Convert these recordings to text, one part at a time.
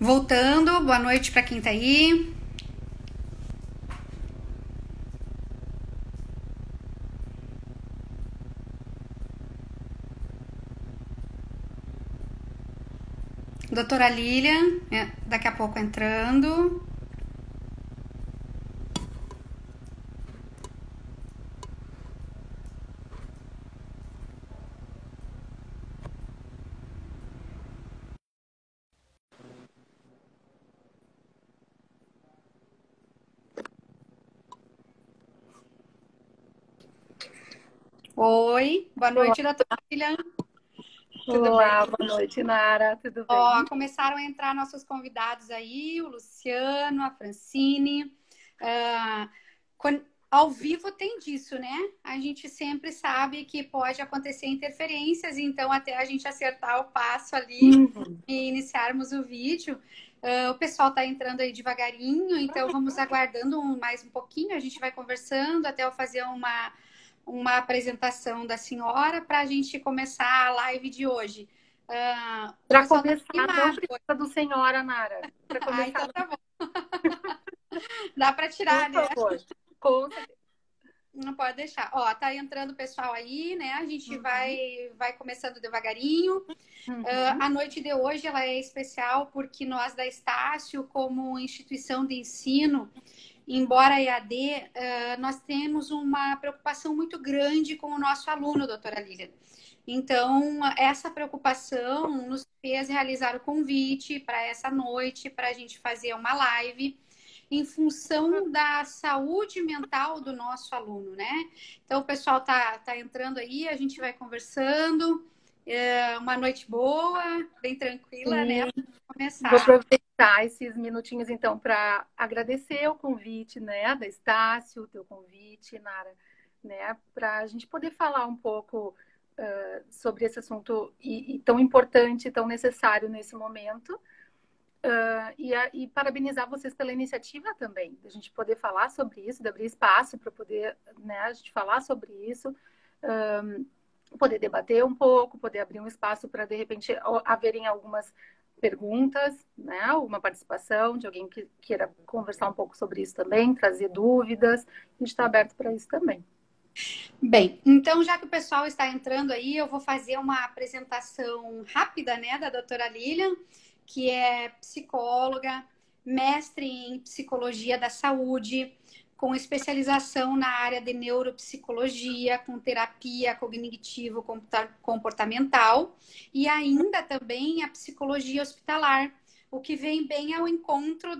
Voltando, boa noite para quem tá aí. Doutora Lilian, daqui a pouco entrando. Oi, boa noite, doutora Lilian. Tudo Olá, bem? Boa noite, Nara. Tudo bem? Começaram a entrar nossos convidados aí, o Luciano, a Francine. Ao vivo tem disso, né? A gente sempre sabe que pode acontecer interferências, então até a gente acertar o passo ali e iniciarmos o vídeo. O pessoal está entrando aí devagarinho, então vamos aguardando mais um pouquinho, a gente vai conversando até eu fazer uma apresentação da senhora para a gente começar a live de hoje. Para começar, não precisa do senhora, Nara. Para começar, então tá bom. Dá para tirar, por favor. Com certeza. Não pode deixar. Ó, tá entrando o pessoal aí, né? A gente vai começando devagarinho. A noite de hoje ela é especial porque nós da Estácio, como instituição de ensino, embora EAD, nós temos uma preocupação muito grande com o nosso aluno, doutora Lilian. Então, essa preocupação nos fez realizar o convite para essa noite, para a gente fazer uma live em função da saúde mental do nosso aluno, né? Então, o pessoal tá entrando aí, a gente vai conversando. Uma noite boa, bem tranquila, né? Vamos começar. Vou aproveitar esses minutinhos, então, para agradecer o convite, né, da Estácio, o teu convite, Nara, né, para a gente poder falar um pouco sobre esse assunto e tão importante, tão necessário nesse momento. E parabenizar vocês pela iniciativa também, da gente poder falar sobre isso, de abrir espaço para poder, né, a gente falar sobre isso, poder debater um pouco, poder abrir um espaço para, de repente, haverem algumas perguntas, né, alguma participação de alguém que queira conversar um pouco sobre isso também, trazer dúvidas, a gente está aberto para isso também. Bem, então já que o pessoal está entrando aí, eu vou fazer uma apresentação rápida, né, da doutora Lilian, que é psicóloga, mestre em psicologia da saúde, com especialização na área de neuropsicologia, com terapia cognitivo-comportamental e ainda também a psicologia hospitalar, o que vem bem ao encontro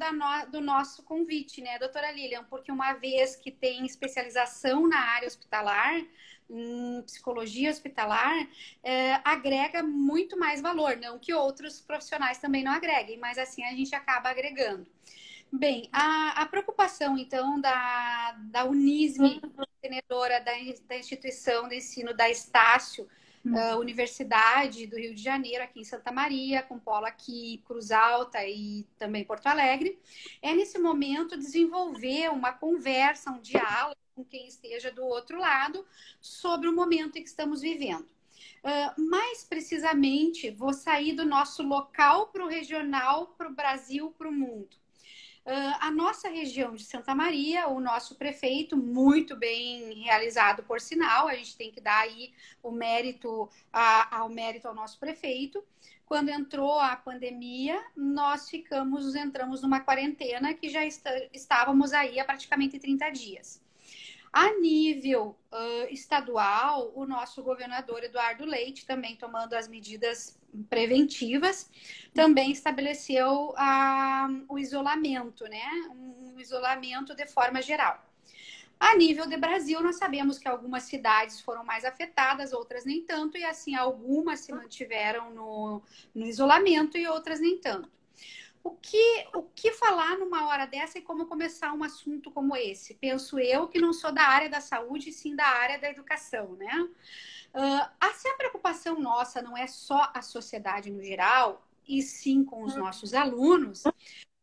do nosso convite, né, doutora Lilian? Porque uma vez que tem especialização na área hospitalar, em psicologia hospitalar, agrega muito mais valor, não que outros profissionais também não agreguem, mas assim a gente acaba agregando. Bem, a preocupação, então, da Unisme, tenedora da instituição de ensino da Estácio, Universidade do Rio de Janeiro, aqui em Santa Maria, com polo aqui Cruz Alta e também Porto Alegre, é nesse momento desenvolver uma conversa, um diálogo com quem esteja do outro lado sobre o momento em que estamos vivendo. Mais precisamente, vou sair do nosso local para o regional, para o Brasil, para o mundo. A nossa região de Santa Maria, o nosso prefeito, muito bem realizado, por sinal, a gente tem que dar aí o mérito ao nosso prefeito. Quando entrou a pandemia, nós entramos numa quarentena que já estávamos aí há praticamente 30 dias. A nível estadual, o nosso governador Eduardo Leite, também tomando as medidas preventivas, também estabeleceu o isolamento, né? Um isolamento de forma geral. A nível de Brasil, nós sabemos que algumas cidades foram mais afetadas, outras nem tanto, e assim, algumas se mantiveram no isolamento e outras nem tanto. O que falar numa hora dessa e como começar um assunto como esse? Penso eu que não sou da área da saúde, sim da área da educação, né? Se a preocupação nossa não é só a sociedade no geral, e sim com os nossos alunos,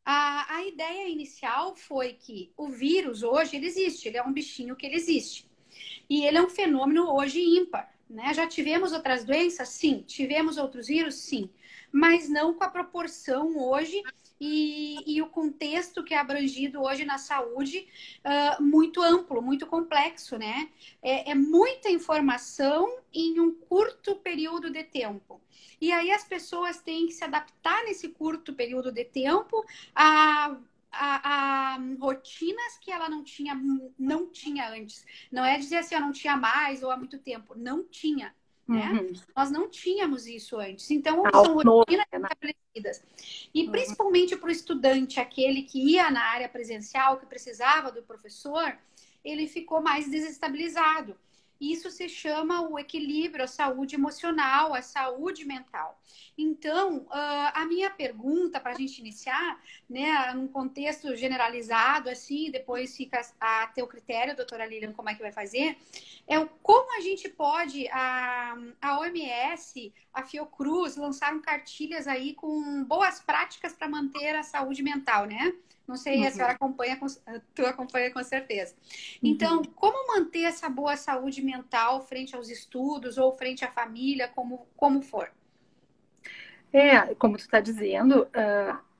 a ideia inicial foi que o vírus hoje ele existe, ele é um bichinho que ele existe. E ele é um fenômeno hoje ímpar, né? Já tivemos outras doenças? Sim. Tivemos outros vírus? Sim. mas não com a proporção hoje e o contexto que é abrangido hoje na saúde, muito amplo, muito complexo, né? É muita informação em um curto período de tempo. E aí as pessoas têm que se adaptar nesse curto período de tempo a rotinas que ela não tinha antes. Não é dizer assim, eu não tinha mais ou há muito tempo. Não tinha, né? Uhum. Nós não tínhamos isso antes. Então, são rotinas estabelecidas. E principalmente para o estudante, aquele que ia na área presencial, que precisava do professor, ele ficou mais desestabilizado. Isso se chama o equilíbrio, a saúde emocional, a saúde mental. Então, a minha pergunta para a gente iniciar, né, num contexto generalizado, assim, depois fica a teu critério, doutora Lilian, como é que vai fazer, é como a gente pode, a OMS, a Fiocruz, lançaram cartilhas aí com boas práticas para manter a saúde mental, né? Não sei, a senhora acompanha, tu acompanha com certeza. Então, como manter essa boa saúde mental frente aos estudos ou frente à família, como for? Como tu está dizendo,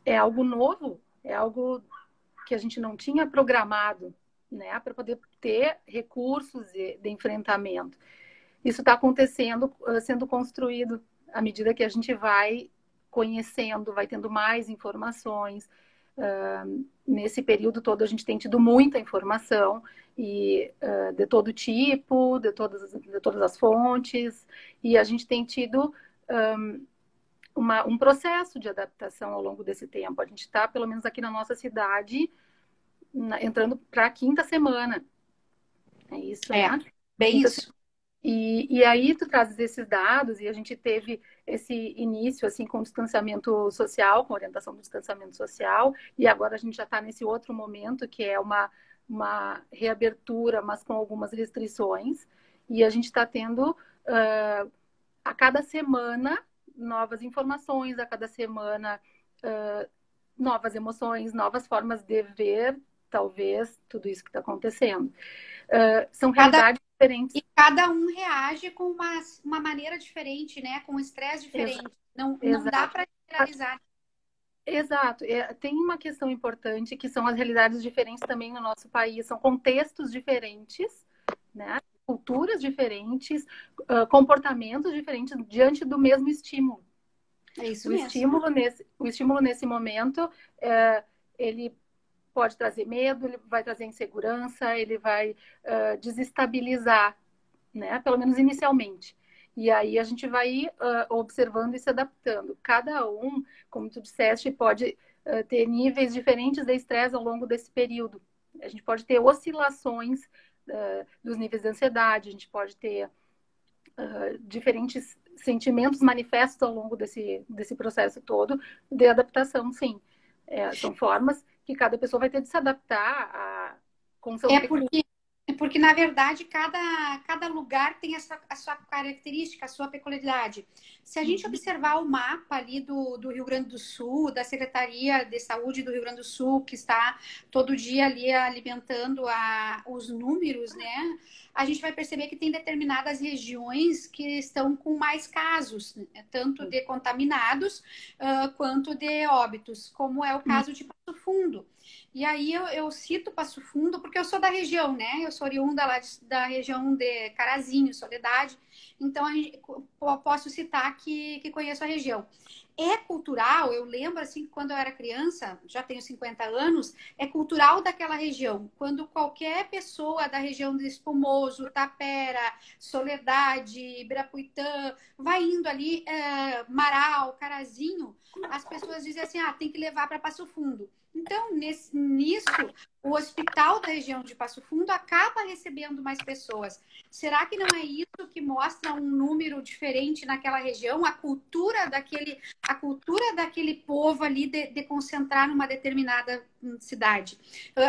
é algo novo, é algo que a gente não tinha programado, né, para poder ter recursos de enfrentamento. Isso está acontecendo, sendo construído à medida que a gente vai conhecendo, vai tendo mais informações. Nesse período todo a gente tem tido muita informação e de todo tipo, de todas as fontes, e a gente tem tido um processo de adaptação ao longo desse tempo. A gente está, pelo menos aqui na nossa cidade, entrando para a 5ª semana. É isso, né? Bem isso. E aí tu trazes esses dados e a gente teve esse início assim com distanciamento social, com orientação do distanciamento social, e agora a gente já está nesse outro momento que é uma reabertura, mas com algumas restrições, e a gente está tendo a cada semana novas informações, a cada semana novas emoções, novas formas de ver, talvez, tudo isso que está acontecendo. São realidades diferentes. E cada um reage com uma maneira diferente, né? Com um estresse diferente. Não dá para generalizar. Exato. Tem uma questão importante que são as realidades diferentes também no nosso país. São contextos diferentes, né? Culturas diferentes, comportamentos diferentes diante do mesmo estímulo. É isso mesmo. O estímulo nesse momento, ele pode trazer medo, ele vai trazer insegurança, ele vai desestabilizar, né? Pelo menos inicialmente. E aí a gente vai observando e se adaptando. Cada um, como tu disseste, pode ter níveis diferentes de estresse ao longo desse período. A gente pode ter oscilações dos níveis de ansiedade, a gente pode ter diferentes sentimentos manifestos ao longo desse processo todo de adaptação, sim. São formas que cada pessoa vai ter de se adaptar com seus recursos. Porque, na verdade, cada lugar tem a sua característica, a sua peculiaridade. Se a gente observar o mapa ali do Rio Grande do Sul, da Secretaria de Saúde do Rio Grande do Sul, que está todo dia ali alimentando os números, né? A gente vai perceber que tem determinadas regiões que estão com mais casos, né? Tanto de contaminados quanto de óbitos, como é o caso de Passo Fundo. E aí eu cito Passo Fundo porque eu sou da região, né? Eu sou oriunda lá da região de Carazinho, Soledade. Então, eu posso citar que conheço a região. É cultural, eu lembro assim, que quando eu era criança, já tenho 50 anos, é cultural daquela região. Quando qualquer pessoa da região de Espumoso, Tapera, Soledade, Ibirapuitã, vai indo ali, Marau, Carazinho, as pessoas dizem assim, tem que levar para Passo Fundo. Então, nisso, o hospital da região de Passo Fundo acaba recebendo mais pessoas. Será que não é isso que mostra um número diferente naquela região? A cultura daquele povo ali de concentrar numa determinada cidade.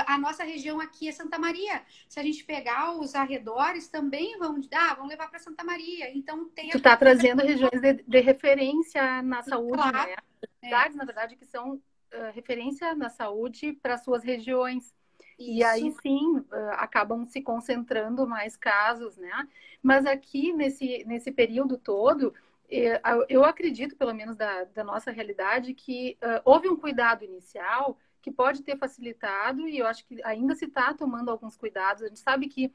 A nossa região aqui é Santa Maria. Se a gente pegar os arredores, também vão levar para Santa Maria. Então, Tu está trazendo regiões de referência na saúde, claro, né? Cidades, na verdade, que são referência na saúde para suas regiões. Isso. E aí sim acabam se concentrando mais casos, né? Mas aqui nesse período todo Eu acredito, pelo menos da nossa realidade, que houve um cuidado inicial que pode ter facilitado, e eu acho que ainda se está tomando alguns cuidados. A gente sabe que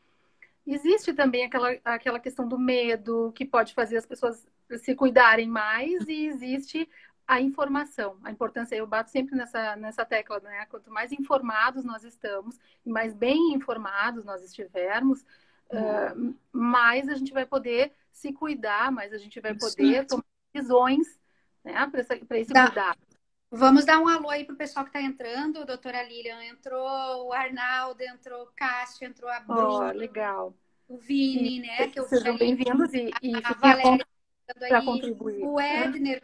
existe também aquela questão do medo, que pode fazer as pessoas se cuidarem mais, e existe a informação. A importância, eu bato sempre nessa tecla, né? Quanto mais informados nós estamos, e mais bem informados nós estivermos, mais a gente vai poder se cuidar, mais a gente vai poder tomar decisões, né, para esse cuidado. Vamos dar um alô aí pro pessoal que está entrando. Doutora Lilian, entrou o Arnaldo, entrou o Cássio, entrou a Bruna. Legal. O Vini, né? Que eu sejam bem-vindos e a Valéria para contribuir. O Edner,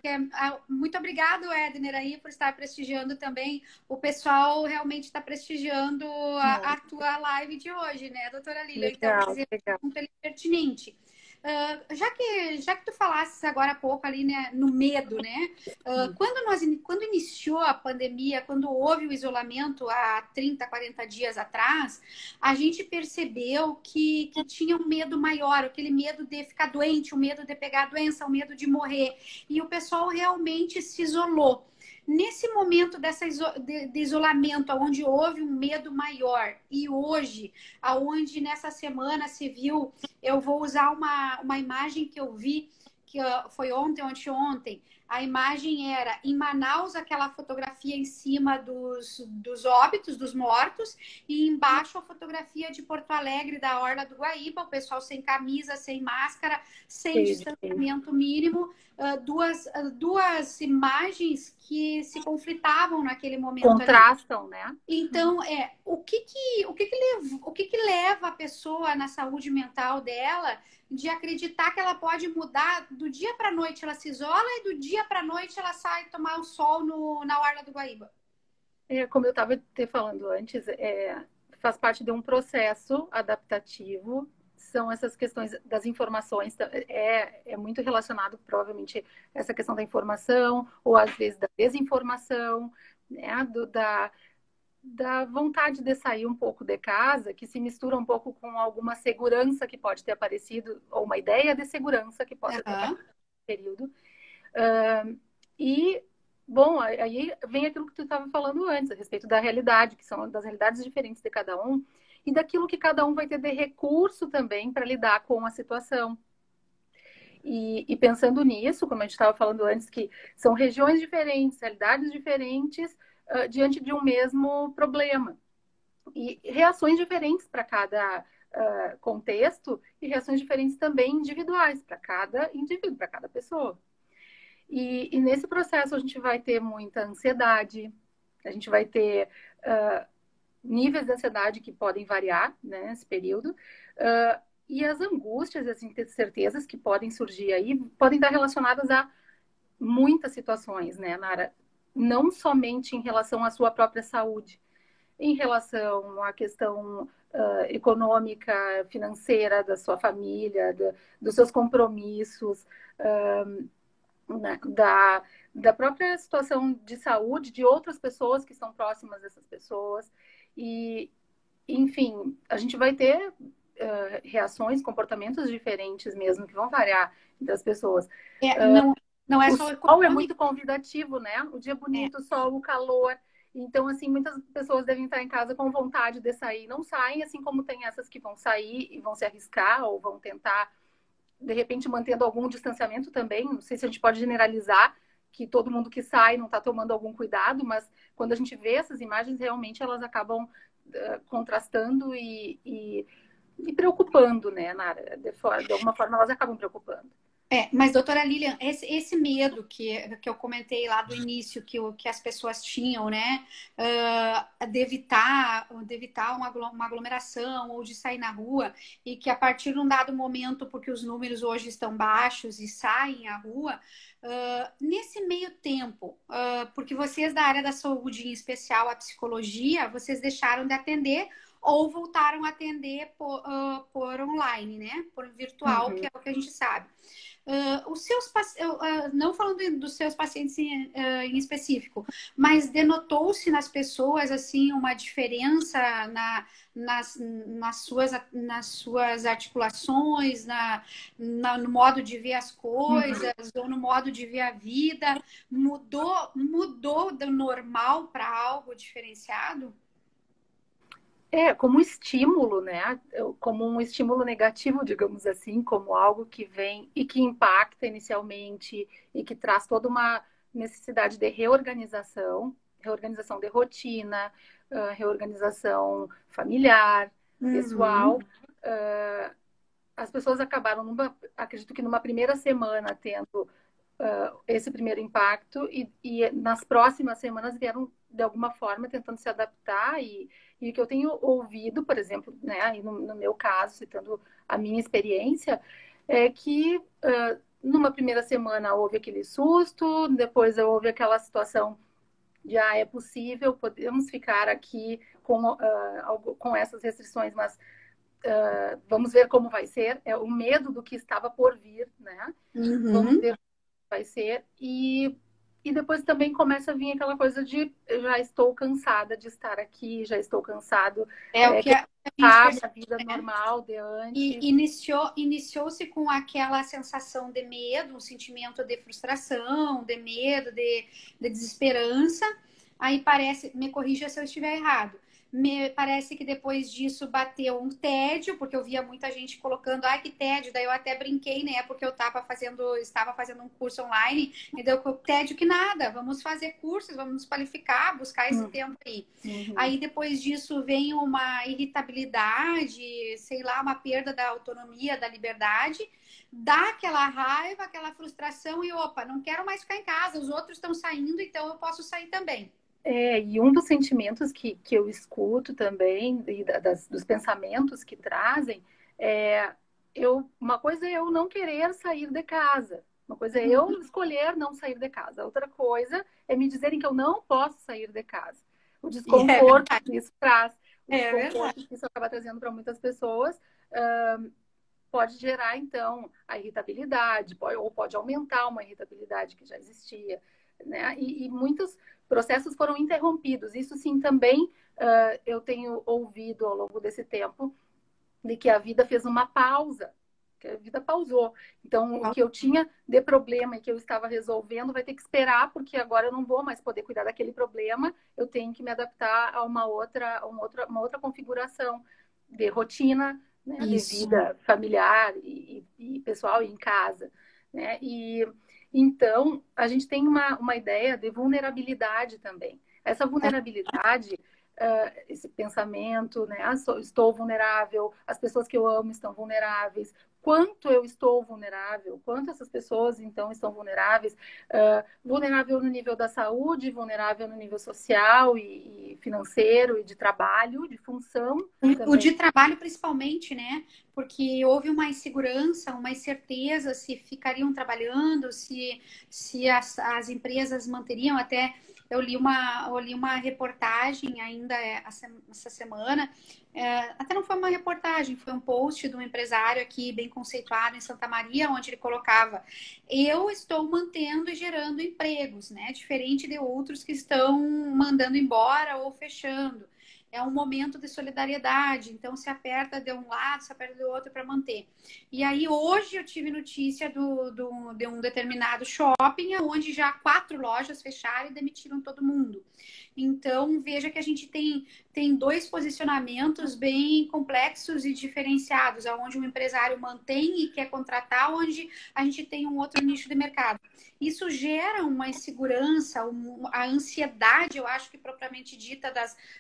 muito obrigado, Edner, aí, por estar prestigiando também. O pessoal realmente está prestigiando a tua live de hoje, né, doutora Lília? Legal, então, legal. Um ponto pertinente. Já que tu falasses agora há pouco ali, né, no medo, né? Quando iniciou a pandemia, quando houve o isolamento há 30, 40 dias atrás, a gente percebeu que tinha um medo maior, aquele medo de ficar doente, o medo de pegar a doença, o medo de morrer. E o pessoal realmente se isolou. Nesse momento de isolamento, onde houve um medo maior, e hoje, aonde nessa semana se viu, eu vou usar uma imagem que eu vi, que foi ontem, a imagem era em Manaus, aquela fotografia em cima dos óbitos, dos mortos, e embaixo a fotografia de Porto Alegre, da Orla do Guaíba, o pessoal sem camisa, sem máscara, sem distanciamento mínimo, duas imagens que se conflitavam naquele momento. Contrastam, ali, né? Então, o que leva a pessoa na saúde mental dela de acreditar que ela pode mudar do dia para a noite, ela se isola e do dia para a noite ela sai tomar o sol na Orla do Guaíba? Como eu estava te falando antes, faz parte de um processo adaptativo. São essas questões das informações, é muito relacionado, provavelmente, essa questão da informação, ou às vezes da desinformação, né? Da vontade de sair um pouco de casa, que se mistura um pouco com alguma segurança que pode ter aparecido, ou uma ideia de segurança que pode ter aparecido nesse período. Bom, aí vem aquilo que tu estava falando antes, a respeito da realidade, que são das realidades diferentes de cada um, e daquilo que cada um vai ter de recurso também para lidar com a situação. E pensando nisso, como a gente estava falando antes, que são regiões diferentes, realidades diferentes, diante de um mesmo problema. E reações diferentes para cada contexto, e reações diferentes também individuais para cada indivíduo, para cada pessoa. E nesse processo a gente vai ter muita ansiedade, a gente vai ter níveis de ansiedade que podem variar, né, nesse período, e as angústias e as incertezas que podem surgir aí podem estar relacionadas a muitas situações, né, Nara? Não somente em relação à sua própria saúde, em relação à questão econômica, financeira da sua família, dos seus compromissos, da própria situação de saúde de outras pessoas que estão próximas dessas pessoas. E, enfim, a gente vai ter reações, comportamentos diferentes mesmo, que vão variar entre as pessoas. Não é o só sol é muito convidativo, né? O dia bonito, o sol, o calor. Então, assim, muitas pessoas devem estar em casa com vontade de sair. Não saem, assim como tem essas que vão sair e vão se arriscar ou vão tentar, de repente, mantendo algum distanciamento também. Não sei se a gente pode generalizar que todo mundo que sai não está tomando algum cuidado, mas quando a gente vê essas imagens, realmente elas acabam contrastando e preocupando, né, Nara? De alguma forma, elas acabam preocupando. Mas, doutora Lilian, esse medo que eu comentei lá do início, que as pessoas tinham, né, de evitar uma aglomeração ou de sair na rua, e que a partir de um dado momento, porque os números hoje estão baixos e saem à rua, nesse meio tempo, porque vocês da área da saúde, em especial a psicologia, vocês deixaram de atender ou voltaram a atender por online, né? Por virtual, que é o que a gente sabe. Os seus não falando dos seus pacientes em específico, mas denotou-se nas pessoas assim uma diferença nas suas articulações, no modo de ver as coisas, ou no modo de ver a vida? Mudou do normal para algo diferenciado? Como estímulo, né? Como um estímulo negativo, digamos assim, como algo que vem e que impacta inicialmente e que traz toda uma necessidade de reorganização, reorganização de rotina, reorganização familiar, pessoal. As pessoas acabaram, acredito que numa primeira semana, tendo esse primeiro impacto e nas próximas semanas vieram de alguma forma tentando se adaptar e o que eu tenho ouvido, por exemplo, né, no meu caso, citando a minha experiência, é que numa primeira semana houve aquele susto, depois houve aquela situação de é possível, podemos ficar aqui com essas restrições, mas vamos ver como vai ser, é o medo do que estava por vir, né? Vamos ver vai ser. E depois também começa a vir aquela coisa de já estou cansada de estar aqui, já estou cansado o que a a vida normal de antes. E iniciou-se com aquela sensação de medo, um sentimento de frustração, de medo, de desesperança. Aí parece, me corrija se eu estiver errado, me parece que depois disso bateu um tédio, porque eu via muita gente colocando, ai que tédio, daí eu até brinquei, né, porque eu estava fazendo um curso online, e deu tédio que nada, vamos fazer cursos, vamos nos qualificar, buscar esse tempo aí. Aí depois disso vem uma irritabilidade, sei lá, uma perda da autonomia, da liberdade, dá aquela raiva, aquela frustração e opa, não quero mais ficar em casa, os outros estão saindo, então eu posso sair também. E um dos sentimentos que eu escuto também, dos pensamentos que trazem, uma coisa é eu não querer sair de casa, uma coisa é eu escolher não sair de casa, outra coisa é me dizerem que eu não posso sair de casa. O desconforto que isso traz, o desconforto que isso acaba trazendo para muitas pessoas, pode gerar, então, a irritabilidade, ou pode aumentar uma irritabilidade que já existia, né? E muitos processos foram interrompidos. Isso, sim, também eu tenho ouvido ao longo desse tempo, de que a vida fez uma pausa, que a vida pausou. Então, o que eu tinha de problema e que eu estava resolvendo vai ter que esperar, porque agora eu não vou mais poder cuidar daquele problema, eu tenho que me adaptar a uma outra configuração de rotina, né, de vida familiar e pessoal e em casa, né? E então a gente tem uma ideia de vulnerabilidade também. Essa vulnerabilidade, esse pensamento, né? Estou vulnerável, as pessoas que eu amo estão vulneráveis. Quanto eu estou vulnerável? Quanto essas pessoas, então, estão vulneráveis? Vulnerável no nível da saúde, vulnerável no nível social e financeiro e de trabalho, de função. O de trabalho, principalmente, né? Porque houve uma insegurança, uma incerteza se ficariam trabalhando, se as empresas manteriam até... Eu li uma reportagem ainda essa semana, até não foi uma reportagem, foi um post de um empresário aqui bem conceituado em Santa Maria, onde ele colocava: eu estou mantendo e gerando empregos, né? Diferente de outros que estão mandando embora ou fechando. É um momento de solidariedade, então se aperta de um lado, se aperta do outro para manter. E aí hoje eu tive notícia de um determinado shopping, onde já 4 lojas fecharam e demitiram todo mundo. Então veja que a gente tem dois posicionamentos bem complexos e diferenciados, onde um empresário mantém e quer contratar, onde a gente tem um outro nicho de mercado. Isso gera uma insegurança, a ansiedade, eu acho que propriamente dita,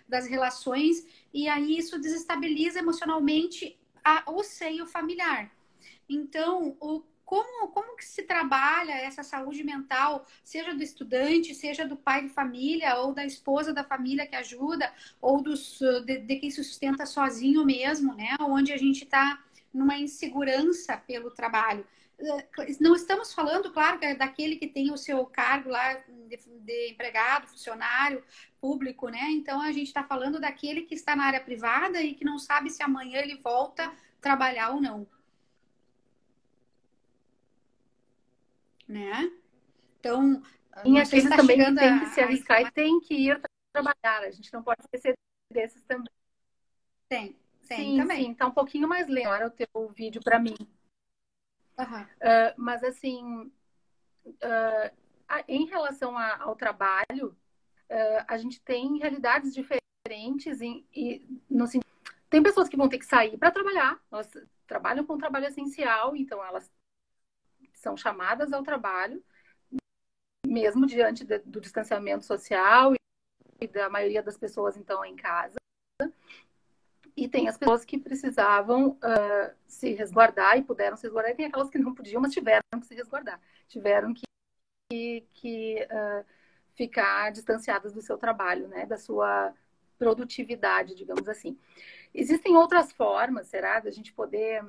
das relações, e aí isso desestabiliza emocionalmente o seio familiar. Então, como que se trabalha essa saúde mental, seja do estudante, seja do pai de família, ou da esposa da família que ajuda, ou de quem se sustenta sozinho mesmo, né? Onde a gente está numa insegurança pelo trabalho. Não estamos falando, claro, que é daquele que tem o seu cargo lá de empregado, funcionário público, né? Então a gente está falando daquele que está na área privada e que não sabe se amanhã ele volta a trabalhar ou não, né? Então, Tem não sei se aqueles está também que chegando têm que se a arriscar e informação. têm que ir trabalhar. A gente não pode esquecer desses também. Tem Sim, também. sim, tá um pouquinho mais lento agora o teu vídeo para mim. Uhum. Mas assim, em relação ao trabalho, a gente tem realidades diferentes no sentido, tem pessoas que vão ter que sair para trabalhar, elas trabalham com trabalho essencial, então elas são chamadas ao trabalho, mesmo diante do distanciamento social e da maioria das pessoas então em casa. E tem as pessoas que precisavam se resguardar e puderam se resguardar, e tem aquelas que não podiam, mas tiveram que se resguardar, tiveram que ficar distanciadas do seu trabalho, né, da sua produtividade, digamos assim. Existem outras formas, será, da gente poder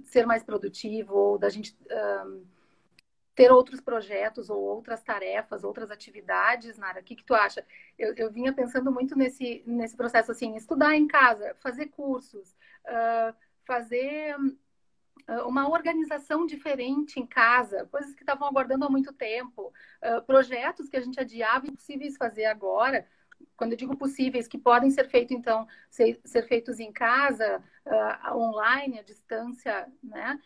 ser mais produtivo ou da gente ter outros projetos ou outras tarefas, outras atividades, Nara? O que tu acha? Eu vinha pensando muito nesse processo, assim, estudar em casa, fazer cursos, fazer uma organização diferente em casa, coisas que estavam aguardando há muito tempo, projetos que a gente adiava impossíveis fazer agora. Quando eu digo possíveis, que podem ser feitos, então, ser feitos em casa, online, à distância, né?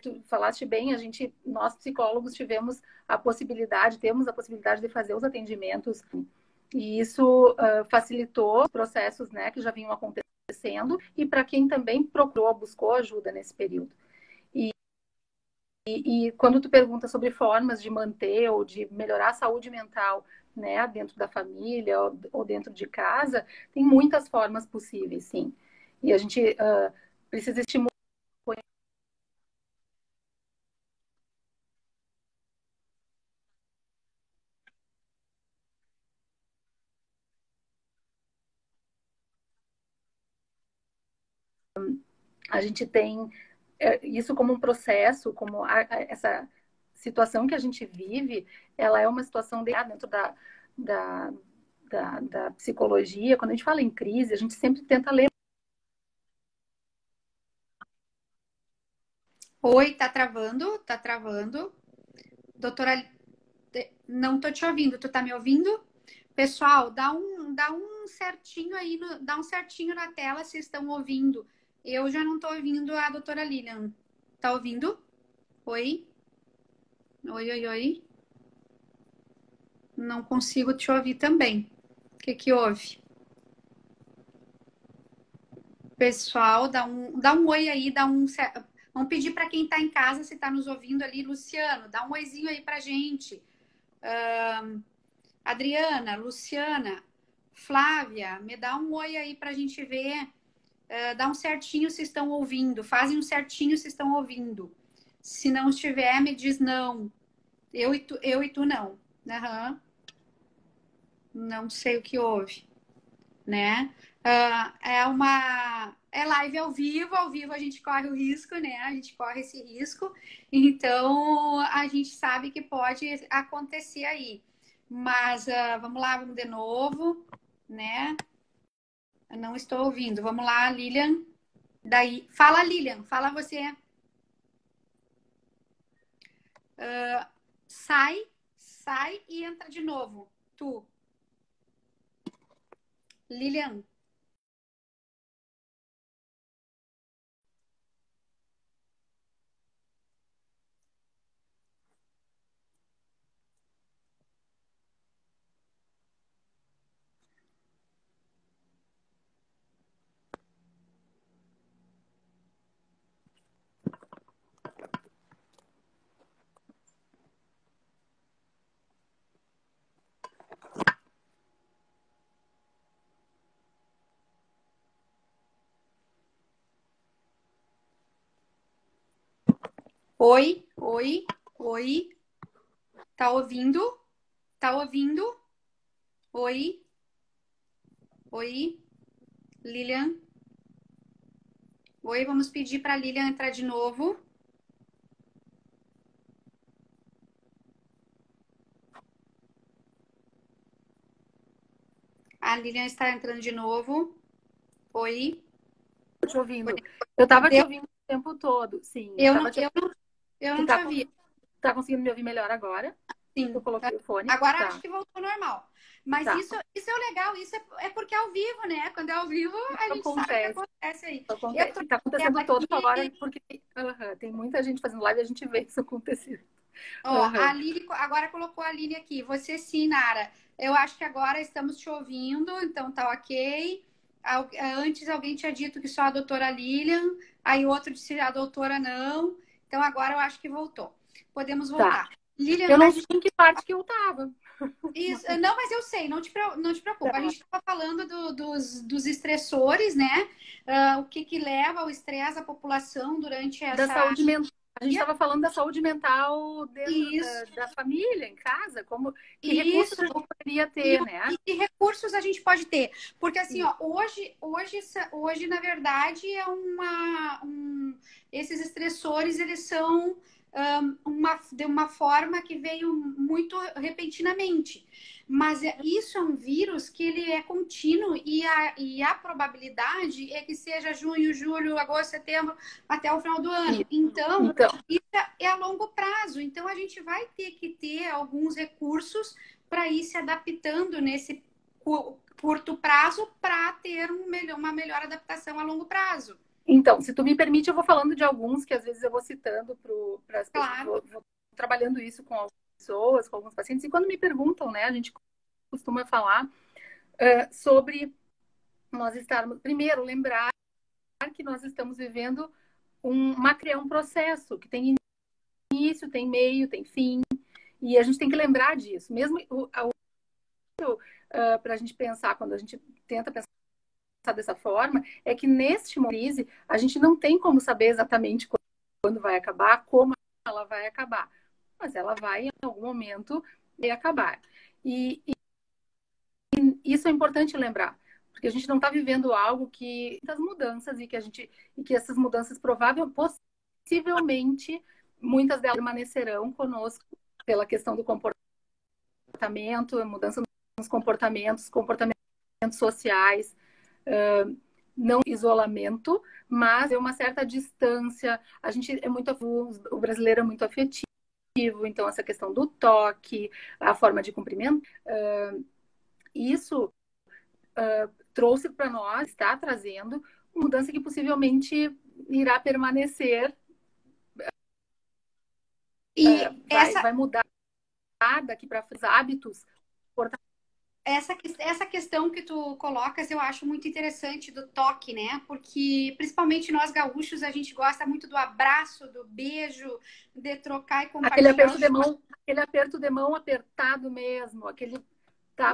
Tu falaste bem, nós psicólogos temos a possibilidade de fazer os atendimentos, e isso facilitou os processos, né, que já vinham acontecendo, e para quem também buscou ajuda nesse período. E quando tu pergunta sobre formas de manter ou de melhorar a saúde mental, né, dentro da família ou dentro de casa, tem muitas formas possíveis, sim. E a gente precisa estimular. A gente tem isso como um processo, como essa situação que a gente vive, ela é uma situação dentro da, da psicologia. Quando a gente fala em crise, a gente sempre tenta ler. Oi, tá travando? Tá travando. Doutora, não tô te ouvindo. Tu tá me ouvindo? Pessoal, dá um certinho aí, dá um certinho na tela se estão ouvindo. Eu já não tô ouvindo a doutora Lilian. Tá ouvindo? Oi? Oi, oi, oi. Não consigo te ouvir também. O que que houve? Pessoal, dá um oi aí, vamos pedir para quem está em casa, se está nos ouvindo ali, Luciano, dá um oizinho aí para gente. Adriana, Luciana, Flávia, me dá um oi aí para a gente ver. Dá um certinho se estão ouvindo. Fazem um certinho se estão ouvindo. Se não estiver, me diz não. Eu e tu não. Uhum. Não sei o que houve, né? É live ao vivo a gente corre o risco, né? A gente corre esse risco, então a gente sabe que pode acontecer aí. Mas vamos lá, vamos de novo, né? Eu não estou ouvindo. Vamos lá, Lilian. Daí, fala, Lilian, fala você. Sai, sai e entra de novo. Tu, Lilian. Oi, oi, oi. Tá ouvindo? Tá ouvindo? Oi, oi, Lilian. Oi, vamos pedir para a Lilian entrar de novo. A Lilian está entrando de novo. Oi. Tô te ouvindo. Eu estava te ouvindo o tempo todo. Sim, Eu tava não, te... eu Tu não te ouvi. tá conseguindo me ouvir melhor agora? Eu Sim. coloquei o fone. Agora acho Tá, que voltou normal. Mas tá. isso é o legal, é porque é ao vivo, né? Quando é ao vivo, a gente sabe o que Acontece. acontece aí. Eu Acontece. tô E tá ela acontecendo toda hora, aqui. porque tem muita gente fazendo live e a gente vê isso acontecer. Ó, a Lili agora colocou a Lili aqui. Você sim, Nara. Eu acho que agora estamos te ouvindo, então tá ok. Antes alguém tinha dito que só a doutora Lilian, aí outro disse a doutora não. Então agora eu acho que voltou. Podemos Tá. voltar. Lilian, Eu a não sei gente em que parte que eu tava. isso, não, mas eu sei, não te preocupa. A Tá. gente estava falando dos estressores, né? O que que leva ao estresse da população durante Da essa. saúde mental. A gente estava falando da saúde mental dentro Isso, da família, em casa, como que recursos isso. a gente poderia E, ter, né? e que recursos a gente pode ter? Porque assim, ó, hoje na verdade, esses estressores, eles são de uma forma que veio muito repentinamente. Mas isso é um vírus que ele é contínuo e a probabilidade é que seja junho, julho, agosto, setembro, até o final do ano. Então, Então, isso é a longo prazo. Então, a gente vai ter que ter alguns recursos para ir se adaptando nesse curto prazo para ter uma melhor adaptação a longo prazo. então, se tu me permite, eu vou falando de alguns que às vezes eu vou citando para as pessoas, Claro. vou trabalhando isso com algumas pessoas, com alguns pacientes, e quando me perguntam, né, a gente costuma falar sobre nós estarmos, primeiro, lembrar que nós estamos vivendo um processo que tem início, tem meio, tem fim, e a gente tem que lembrar disso. Mesmo para a gente pensar, quando a gente tenta pensar dessa forma, é que neste momento crise, a gente não tem como saber exatamente quando vai acabar, como ela vai acabar, mas ela vai em algum momento acabar. E isso é importante lembrar, porque a gente não está vivendo algo que muitas mudanças e que essas mudanças possivelmente muitas delas permanecerão conosco pela questão do comportamento, mudança nos comportamentos sociais, não isolamento, mas é uma certa distância. A gente é muito, o brasileiro é muito afetivo, então essa questão do toque, a forma de cumprimento, isso trouxe para nós, está trazendo uma mudança que possivelmente irá permanecer, vai mudar daqui para os hábitos. Essa questão que tu colocas, eu acho muito interessante do toque, né? Porque principalmente nós gaúchos, a gente gosta muito do abraço, do beijo, de trocar e compartilhar aquele aperto de mão apertado mesmo, aquele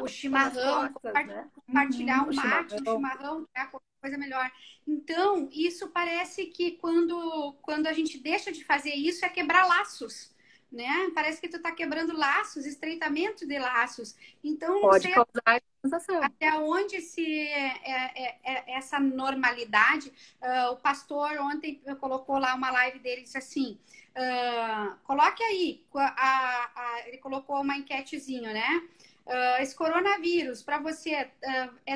o chimarrão, costas, né? compartilhar um mate, um chimarrão, que é a coisa melhor. Então, isso parece que quando a gente deixa de fazer isso, é quebrar laços, né? Parece que tu tá quebrando laços, estreitamento de laços. Então, não pode sei causar sensação. até onde essa normalidade. O pastor ontem colocou lá uma live dele e disse assim: coloque aí, ele colocou uma enquetezinha, né? Esse coronavírus, para você,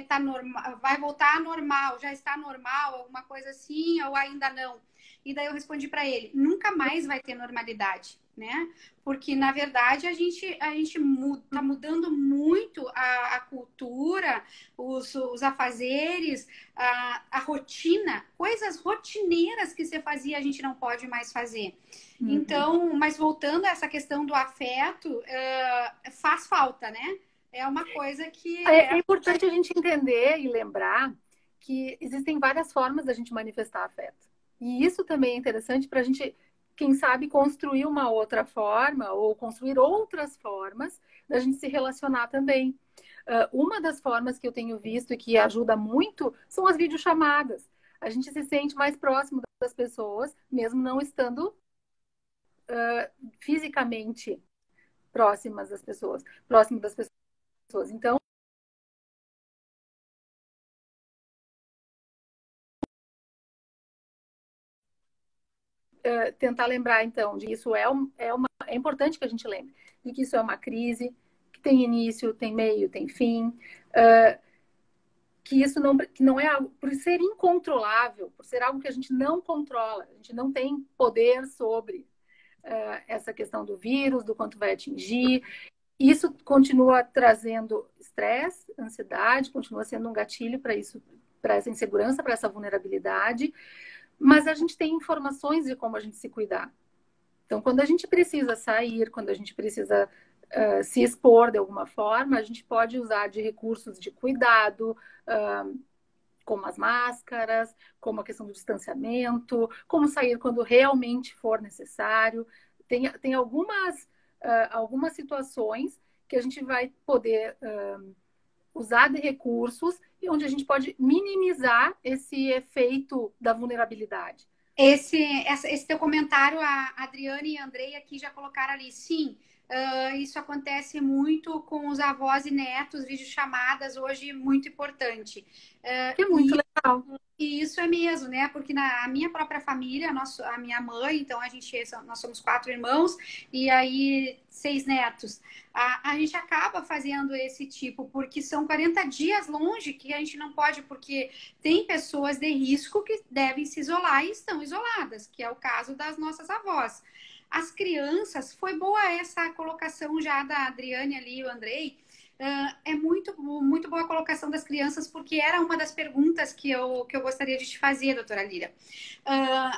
tá normal, vai voltar a normal, já está normal, alguma coisa assim, ou ainda não? E daí eu respondi para ele: nunca mais vai ter normalidade, né? Porque, na verdade, a gente está mudando muito a cultura, os afazeres, a rotina, coisas rotineiras que você fazia, a gente não pode mais fazer. Então, mas voltando a essa questão do afeto, faz falta, né? É uma coisa que... É importante a gente entender e lembrar que existem várias formas da gente manifestar afeto. E isso também é interessante para a gente, quem sabe, construir uma outra forma ou construir outras formas da gente se relacionar também. Uma das formas que eu tenho visto e que ajuda muito são as videochamadas. A gente se sente mais próximo das pessoas, mesmo não estando fisicamente próximo das pessoas. Então, tentar lembrar, então, de isso é importante que a gente lembre de que isso é uma crise, que tem início, tem meio, tem fim. que isso não é algo, por ser incontrolável, por ser algo que a gente não controla, a gente não tem poder sobre essa questão do vírus, do quanto vai atingir. Isso continua trazendo estresse, ansiedade, continua sendo um gatilho para isso, para essa insegurança, para essa vulnerabilidade, mas a gente tem informações de como a gente se cuidar. Então, quando a gente precisa sair, quando a gente precisa se expor de alguma forma, a gente pode usar de recursos de cuidado, como as máscaras, como a questão do distanciamento, como sair quando realmente for necessário. Tem algumas situações que a gente vai poder usar de recursos e onde a gente pode minimizar esse efeito da vulnerabilidade. Esse teu comentário, a Adriane e a Andrei aqui já colocaram ali, sim, isso acontece muito com os avós e netos, videochamadas, hoje muito importante. Que é muito legal. E isso é mesmo, né? Porque na minha própria família, a minha mãe, então nós somos 4 irmãos e aí 6 netos. A gente acaba fazendo esse tipo, porque são 40 dias longe que a gente não pode, porque tem pessoas de risco que devem se isolar e estão isoladas, que é o caso das nossas avós. As crianças, foi boa essa colocação já da Adriane ali, o Andrei. É muito boa a colocação das crianças, porque era uma das perguntas que eu gostaria de te fazer, doutora Lília.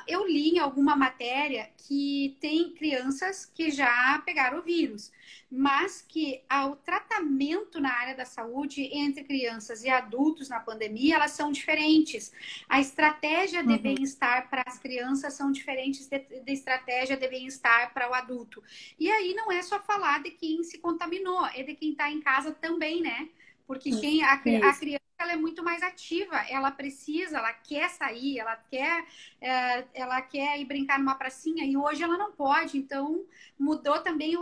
Eu li em alguma matéria que tem crianças que já pegaram o vírus, mas que o tratamento na área da saúde entre crianças e adultos na pandemia, elas são diferentes. A estratégia de bem-estar para as crianças são diferentes de estratégia de bem-estar para o adulto. E aí não é só falar de quem se contaminou, é de quem está em casa também, né? Porque a criança ela é muito mais ativa, ela precisa, ela quer sair, ela quer ir brincar numa pracinha e hoje ela não pode. Então mudou também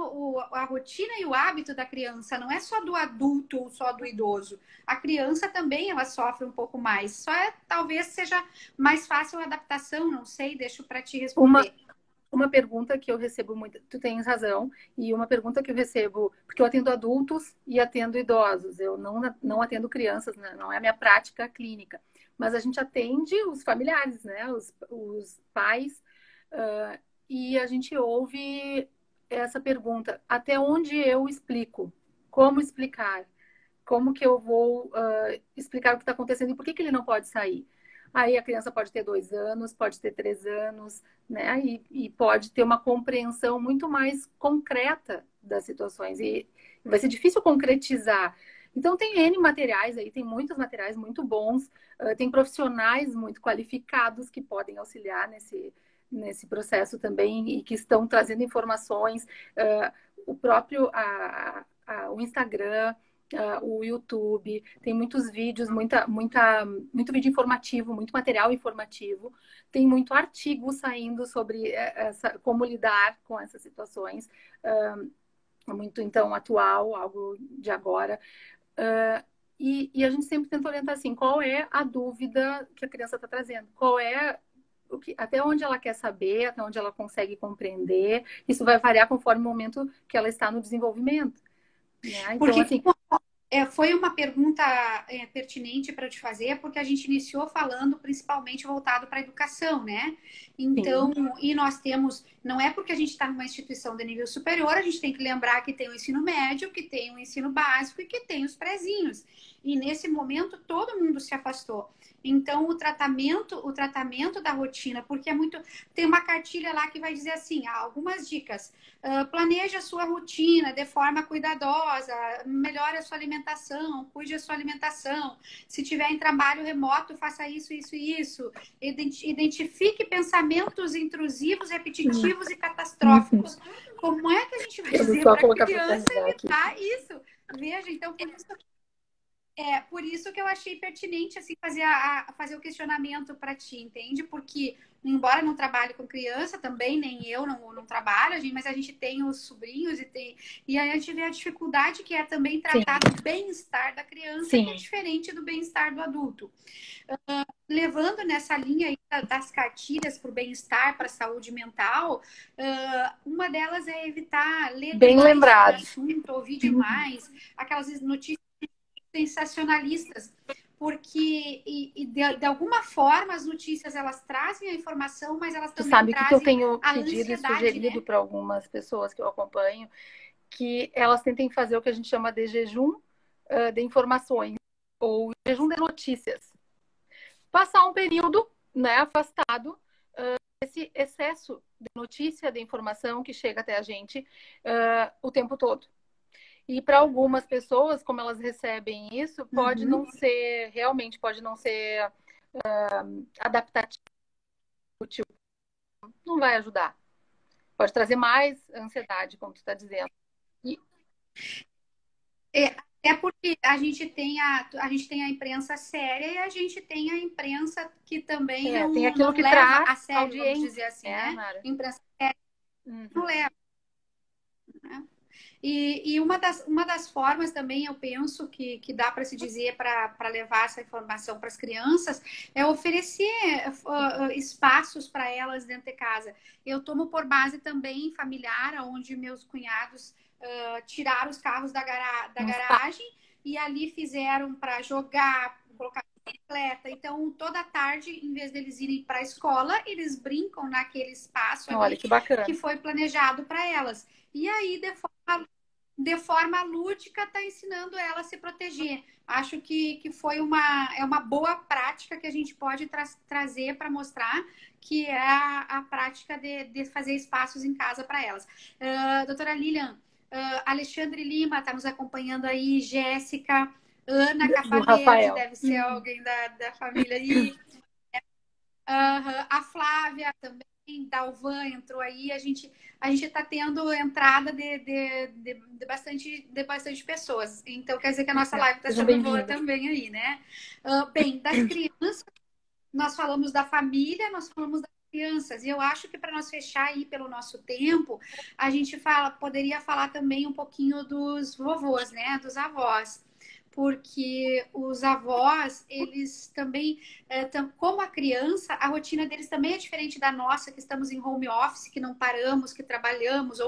a rotina e o hábito da criança. Não é só do adulto ou só do idoso. A criança também ela sofre um pouco mais. Só talvez seja mais fácil a adaptação, não sei, deixo para te responder. Uma pergunta que eu recebo muito, tu tens razão, e uma pergunta que eu recebo, porque eu atendo adultos e atendo idosos, eu não atendo crianças, né? Não é a minha prática clínica, mas a gente atende os familiares, né? Os pais, e a gente ouve essa pergunta, até onde eu explico? Como explicar? Como que eu vou explicar o que está acontecendo e por que ele não pode sair? Aí a criança pode ter 2 anos, pode ter 3 anos, né? E pode ter uma compreensão muito mais concreta das situações. E vai ser difícil concretizar. Então, tem N materiais aí, tem muitos materiais muito bons, tem profissionais muito qualificados que podem auxiliar nesse processo também e que estão trazendo informações. O próprio o Instagram, o YouTube, tem muitos vídeos, muito vídeo informativo, muito material informativo, tem muito artigo saindo sobre como lidar com essas situações, muito então atual, algo de agora. E a gente sempre tenta orientar assim, qual é a dúvida que a criança está trazendo, qual é até onde ela quer saber, até onde ela consegue compreender. Isso vai variar conforme o momento que ela está no desenvolvimento. Né? Então, assim, foi uma pergunta pertinente para te fazer, porque a gente iniciou falando principalmente voltado para a educação, né? Então, e nós temos, não é porque a gente está numa instituição de nível superior, a gente tem que lembrar que tem o ensino médio, que tem o ensino básico e que tem os prezinhos. E nesse momento todo mundo se afastou. Então, o tratamento da rotina, porque tem uma cartilha lá que vai dizer assim, algumas dicas. Planeje a sua rotina de forma cuidadosa, melhore a sua alimentação, cuide da sua alimentação. Se tiver em trabalho remoto, faça isso, isso e isso. Identifique pensamentos intrusivos, repetitivos e catastróficos. Como é que a gente vai dizer para a criança evitar isso? Veja, então, por isso que eu achei pertinente assim, fazer o questionamento para ti, entende? Porque, embora não trabalhe com criança, também nem eu não trabalho, mas a gente tem os sobrinhos e aí a gente vê a dificuldade que é também tratar do bem-estar da criança, que é diferente do bem-estar do adulto. Levando nessa linha aí das cartilhas para o bem-estar, para a saúde mental, uma delas é evitar ler demais sobre o assunto, ouvir demais, aquelas notícias sensacionalistas, porque de alguma forma as notícias elas trazem a informação, mas elas Tu também sabe o que eu trazem tenho a pedido e ansiedade, sugerido né? para algumas pessoas que eu acompanho, que elas tentem fazer o que a gente chama de jejum de informações ou jejum de notícias. Passar um período, né, afastado desse excesso de notícia, de informação que chega até a gente o tempo todo. E para algumas pessoas, como elas recebem isso, pode não ser, realmente pode não ser adaptativo, não vai ajudar. Pode trazer mais ansiedade, como tu está dizendo. E, É porque a gente tem a imprensa séria e a gente tem a imprensa que também tem não, aquilo não que leva traz a sério, vamos audiência, dizer assim, né? Nara? Imprensa séria não Uhum. leva, né? E uma das formas também, eu penso, que dá para se dizer para levar essa informação para as crianças é oferecer espaços para elas dentro de casa. Eu tomo por base também familiar, onde meus cunhados tiraram os carros da garagem e ali fizeram para jogar, colocar bicicleta. Então, toda tarde, em vez deles irem para a escola, eles brincam naquele espaço Olha ali que bacana. que foi planejado para elas. E aí, de forma lúdica, está ensinando ela a se proteger. Acho que é uma boa prática que a gente pode trazer para mostrar que é a prática de fazer espaços em casa para elas. Doutora Lilian, Alexandre Lima está nos acompanhando aí, Jéssica, Ana Do Cafaverde, Rafael. deve ser alguém da família aí. A Flávia também, Dalvan entrou aí. A gente está tendo entrada de bastante pessoas. Então, quer dizer que a nossa live está Sejam sendo boa bem-vindos. também aí, né? Bem, das crianças, nós falamos da família, nós falamos das crianças. E eu acho que para nós fechar aí pelo nosso tempo, a gente poderia falar também um pouquinho dos vovôs, né? Dos avós. Porque os avós, eles também, como a criança, a rotina deles também é diferente da nossa, que estamos em home office, que não paramos, que trabalhamos,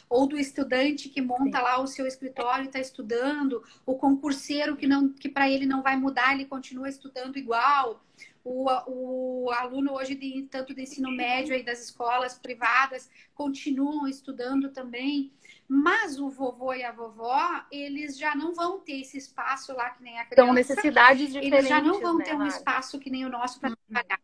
ou do estudante que monta lá o seu escritório e está estudando, o concurseiro que para ele não vai mudar, ele continua estudando igual. O aluno hoje, tanto do ensino médio aí das escolas privadas, continuam estudando também. Mas o vovô e a vovó, eles já não vão ter esse espaço lá que nem a criança. São necessidades diferentes, eles já não vão né, ter um Mari? espaço que nem o nosso para trabalhar.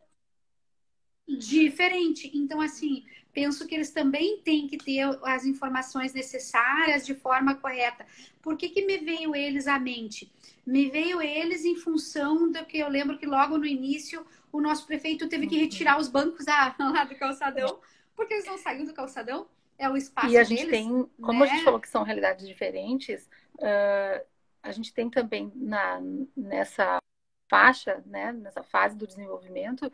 Diferente. Então, assim, penso que eles também têm que ter as informações necessárias de forma correta. Por que me veio eles à mente? Me veio eles em função do que eu lembro que logo no início o nosso prefeito teve que retirar os bancos lá do calçadão, porque eles não saíram do calçadão. É o espaço E a gente deles, tem, como a gente falou que são realidades diferentes, a gente tem também nessa faixa, né, nessa fase do desenvolvimento,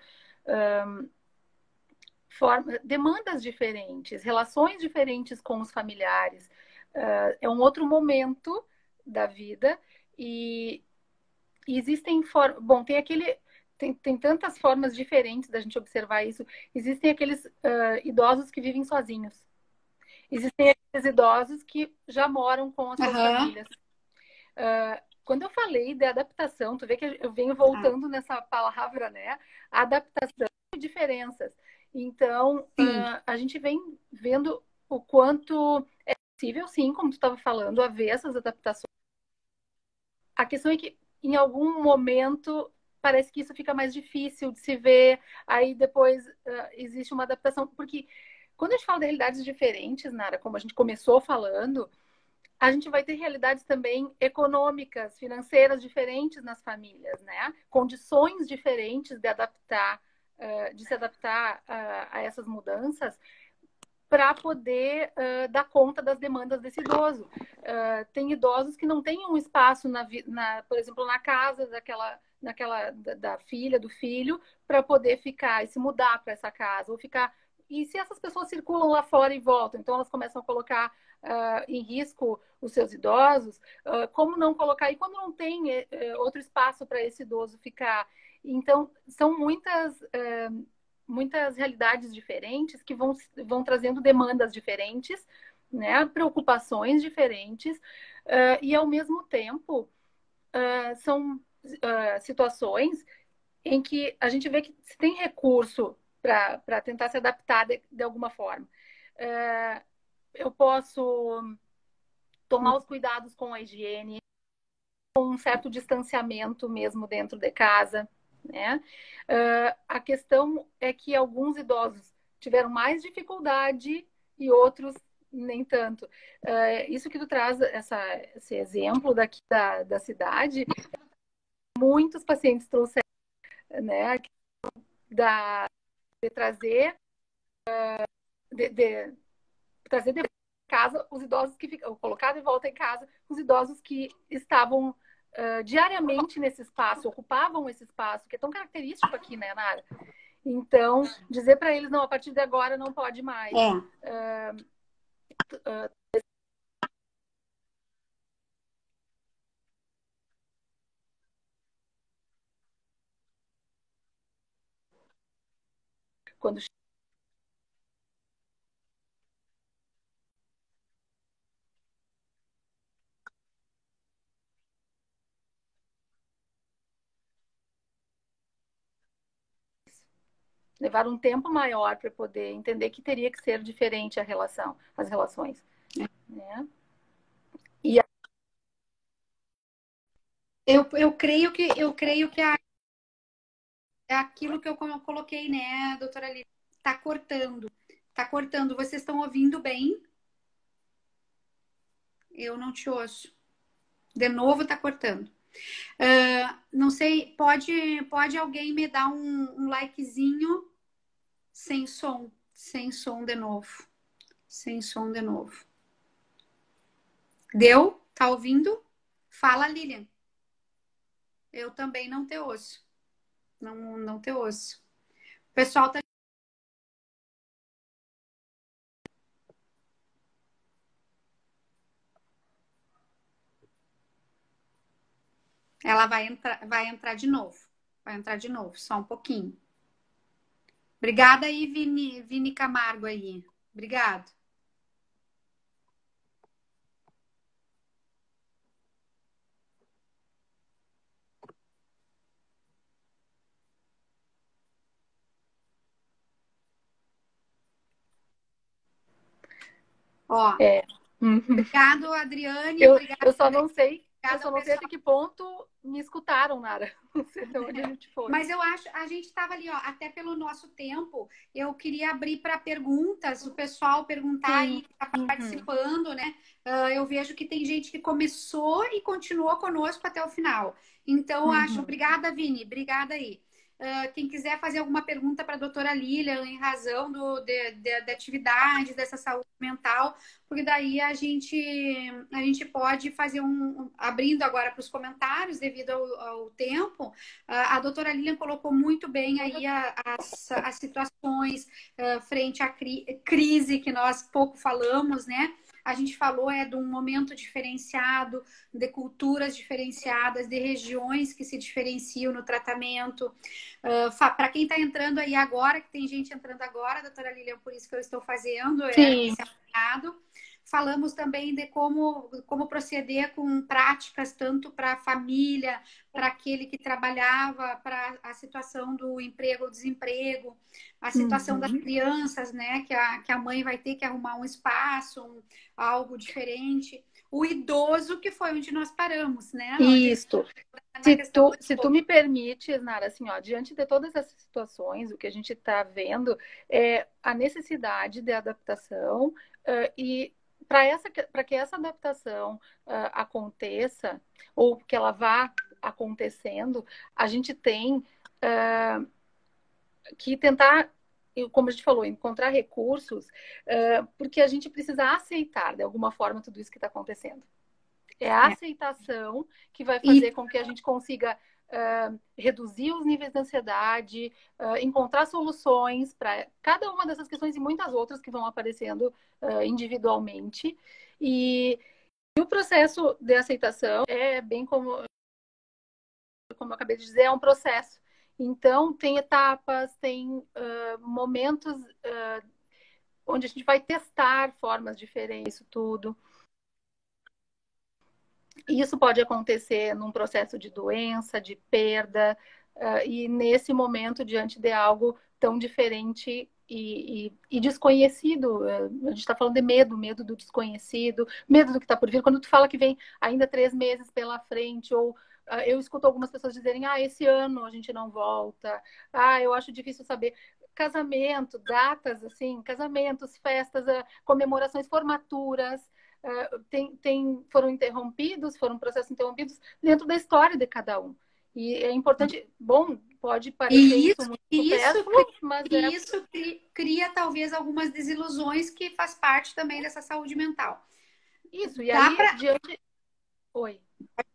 demandas diferentes, relações diferentes com os familiares. É um outro momento da vida e existem bom, tem tantas formas diferentes da gente observar isso. Existem aqueles idosos que vivem sozinhos. Existem aqueles idosos que já moram com as suas famílias. Quando eu falei de adaptação, tu vê que eu venho voltando nessa palavra, né? Adaptação e diferenças. Então, a gente vem vendo o quanto é possível, sim, como tu estava falando, haver essas adaptações. A questão é que, em algum momento, parece que isso fica mais difícil de se ver, aí depois existe uma adaptação. Porque quando a gente fala de realidades diferentes, Nara, como a gente começou falando, a gente vai ter realidades também econômicas, financeiras diferentes nas famílias, né? Condições diferentes de se adaptar a essas mudanças para poder dar conta das demandas desse idoso. Tem idosos que não têm um espaço, por exemplo, na casa da filha, do filho, para poder ficar e se mudar para essa casa, ou ficar. E se essas pessoas circulam lá fora e voltam, então elas começam a colocar em risco os seus idosos, como não colocar? E quando não tem outro espaço para esse idoso ficar? Então, são muitas realidades diferentes que vão trazendo demandas diferentes, né? Preocupações diferentes, e ao mesmo tempo são situações em que a gente vê que se tem recurso para tentar se adaptar de alguma forma. Eu posso tomar os cuidados com a higiene, com um certo distanciamento mesmo dentro de casa, né? A questão é que alguns idosos tiveram mais dificuldade e outros nem tanto. Isso que tu traz, esse exemplo daqui da cidade, muitos pacientes trouxeram, né, de trazer de trazer de casa os idosos que ficam, colocar de volta em casa os idosos que estavam diariamente nesse espaço, ocupavam esse espaço, que é tão característico aqui, né, Nara? Então, dizer para eles, não, a partir de agora não pode mais. Quando levar um tempo maior para poder entender que teria que ser diferente a relação, as relações, né? E eu creio que é aquilo que eu coloquei, né, doutora Lívia? Tá cortando. Tá cortando. Vocês estão ouvindo bem? Eu não te ouço. De novo tá cortando. Não sei, pode alguém me dar um likezinho sem som? Sem som de novo. Sem som de novo. Deu? Tá ouvindo? Fala, Lilian. Eu também não te ouço. Não te ouço. O pessoal tá. Ela vai entrar de novo. Vai entrar de novo, só um pouquinho. Obrigada aí, Vini Camargo aí. Obrigado. Ó, obrigado, Adriane. Eu só não sei até que ponto me escutaram, Nara. Não sei até onde a gente foi. Mas eu acho, a gente estava ali, ó, até pelo nosso tempo, eu queria abrir para perguntas, o pessoal perguntar aí que está participando, né? Eu vejo que tem gente que começou e continuou conosco até o final. Então, acho, obrigada, Vini, obrigada aí. Quem quiser fazer alguma pergunta para a doutora Lilian em razão da atividade, dessa saúde mental, porque daí a gente pode fazer abrindo agora para os comentários devido ao tempo. A doutora Lilian colocou muito bem aí as situações frente à crise que nós pouco falamos, né? A gente falou de um momento diferenciado, de culturas diferenciadas, de regiões que se diferenciam no tratamento. Para quem está entrando aí agora, que tem gente entrando agora, doutora Lilian, por isso que eu estou fazendo esse apanhado. Falamos também de como proceder com práticas tanto para a família, para aquele que trabalhava, para a situação do emprego ou desemprego, a situação das crianças, né? Que a mãe vai ter que arrumar um espaço, algo diferente. O idoso, que foi onde nós paramos, né? Isso. Se tu me permites, Nara, assim, ó, diante de todas essas situações, o que a gente está vendo é a necessidade de adaptação e para que essa adaptação aconteça, ou que ela vá acontecendo, a gente tem que tentar, como a gente falou, encontrar recursos, porque a gente precisa aceitar, de alguma forma, tudo isso que está acontecendo. É a aceitação que vai fazer com que a gente consiga reduzir os níveis de ansiedade, encontrar soluções para cada uma dessas questões e muitas outras que vão aparecendo individualmente. E o processo de aceitação é bem como eu acabei de dizer, é um processo. Então, tem etapas, tem momentos onde a gente vai testar formas diferentes, isso tudo. Isso pode acontecer num processo de doença, de perda, e nesse momento, diante de algo tão diferente e desconhecido, a gente está falando de medo, medo do desconhecido, medo do que está por vir. Quando tu fala que vem ainda 3 meses pela frente, ou eu escuto algumas pessoas dizerem, esse ano a gente não volta, eu acho difícil saber. Casamento, datas, assim, casamentos, festas, comemorações, formaturas, foram processos interrompidos dentro da história de cada um. E é importante, bom, pode parecer E isso isso, muito e isso, supérfluo, mas e isso cria talvez algumas desilusões que faz parte também dessa saúde mental. isso. E Dá aí, para. oi.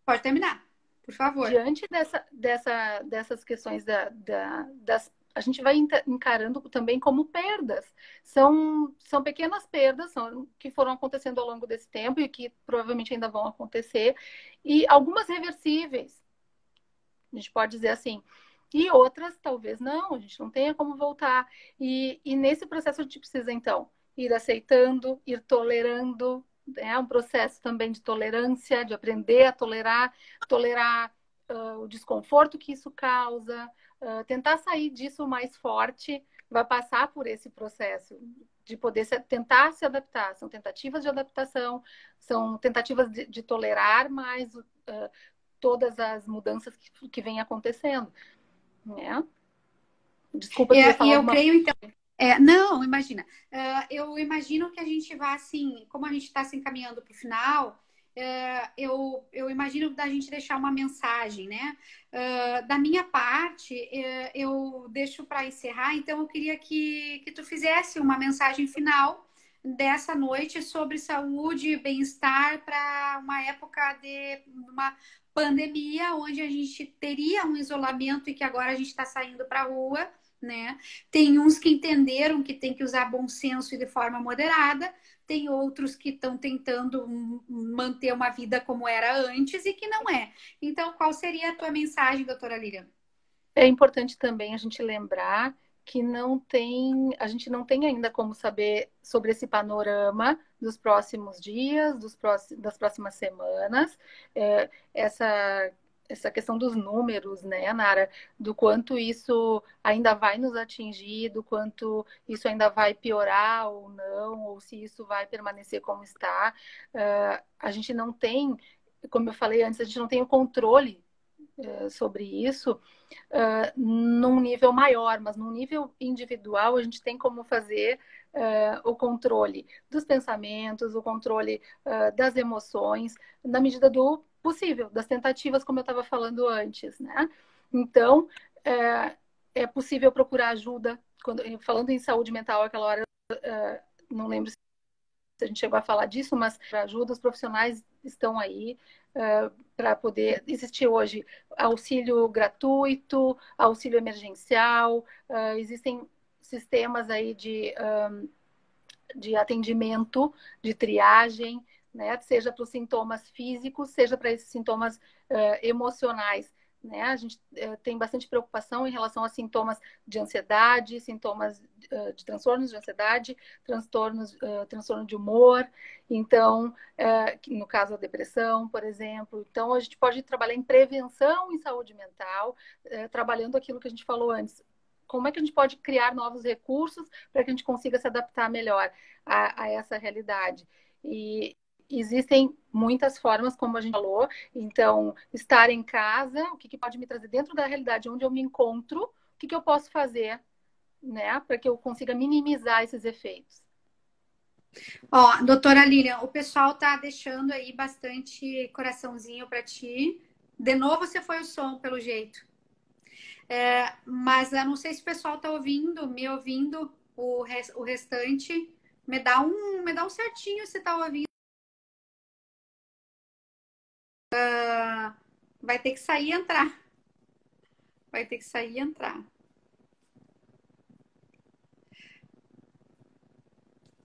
Pode terminar, por favor. Diante dessas questões a gente vai encarando também como perdas. São pequenas perdas que foram acontecendo ao longo desse tempo e que provavelmente ainda vão acontecer, e algumas reversíveis, a gente pode dizer assim, e outras talvez não, a gente não tenha como voltar. E nesse processo a gente precisa, então, ir aceitando, ir tolerando, é um processo também de tolerância, de aprender a tolerar o desconforto que isso causa, tentar sair disso mais forte, vai passar por esse processo de poder tentar se adaptar. São tentativas de adaptação, são tentativas de tolerar mais todas as mudanças que vêm acontecendo, né? Desculpa, tu ia E falar eu alguma creio, então. coisa. Não, imagina. Eu imagino que a gente vá assim, como a gente está se encaminhando para o final, eu imagino da gente deixar uma mensagem, né? Da minha parte, eu deixo para encerrar, então eu queria que tu fizesse uma mensagem final dessa noite sobre saúde e bem-estar para uma época de uma pandemia, onde a gente teria um isolamento e que agora a gente está saindo para a rua, né? Tem uns que entenderam que tem que usar bom senso e de forma moderada, tem outros que estão tentando manter uma vida como era antes e que não é. Então, qual seria a tua mensagem, doutora Lilian? É importante também a gente lembrar que a gente não tem ainda como saber sobre esse panorama dos próximos dias, das próximas semanas. Essa questão dos números, né, Nara, do quanto isso ainda vai nos atingir, do quanto isso ainda vai piorar ou não, ou se isso vai permanecer como está. A gente não tem, como eu falei antes, a gente não tem o controle sobre isso num nível maior, mas num nível individual a gente tem como fazer o controle dos pensamentos, o controle das emoções, na medida do possível, das tentativas, como eu estava falando antes, né? Então, é possível procurar ajuda. Falando em saúde mental, aquela hora, não lembro se a gente chegou a falar disso, mas para ajuda, os profissionais estão aí para poder existir hoje auxílio gratuito, auxílio emergencial, existem sistemas aí de atendimento, de triagem, né? Seja para os sintomas físicos, seja para esses sintomas emocionais. Né? A gente tem bastante preocupação em relação a sintomas de ansiedade, sintomas de transtornos de ansiedade, transtorno de humor, então, no caso a depressão, por exemplo. Então, a gente pode trabalhar em prevenção em saúde mental, trabalhando aquilo que a gente falou antes. Como é que a gente pode criar novos recursos para que a gente consiga se adaptar melhor a essa realidade? E existem muitas formas, como a gente falou. Então, estar em casa, o que pode me trazer dentro da realidade onde eu me encontro, o que eu posso fazer, né, para que eu consiga minimizar esses efeitos. Ó, doutora Lilian, o pessoal tá deixando aí bastante coraçãozinho para ti. De novo, você foi o som, pelo jeito. Mas eu não sei se o pessoal tá ouvindo, me ouvindo, o restante. Me dá um certinho se tá ouvindo. Vai ter que sair e entrar. Vai ter que sair e entrar.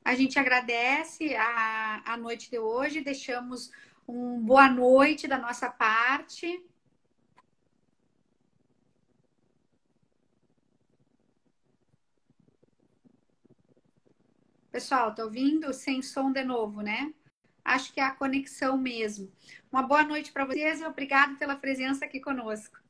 A gente agradece a noite de hoje, deixamos um boa noite da nossa parte. Pessoal, tá ouvindo? Sem som de novo, né? Acho que é a conexão mesmo. Uma boa noite para vocês e obrigado pela presença aqui conosco.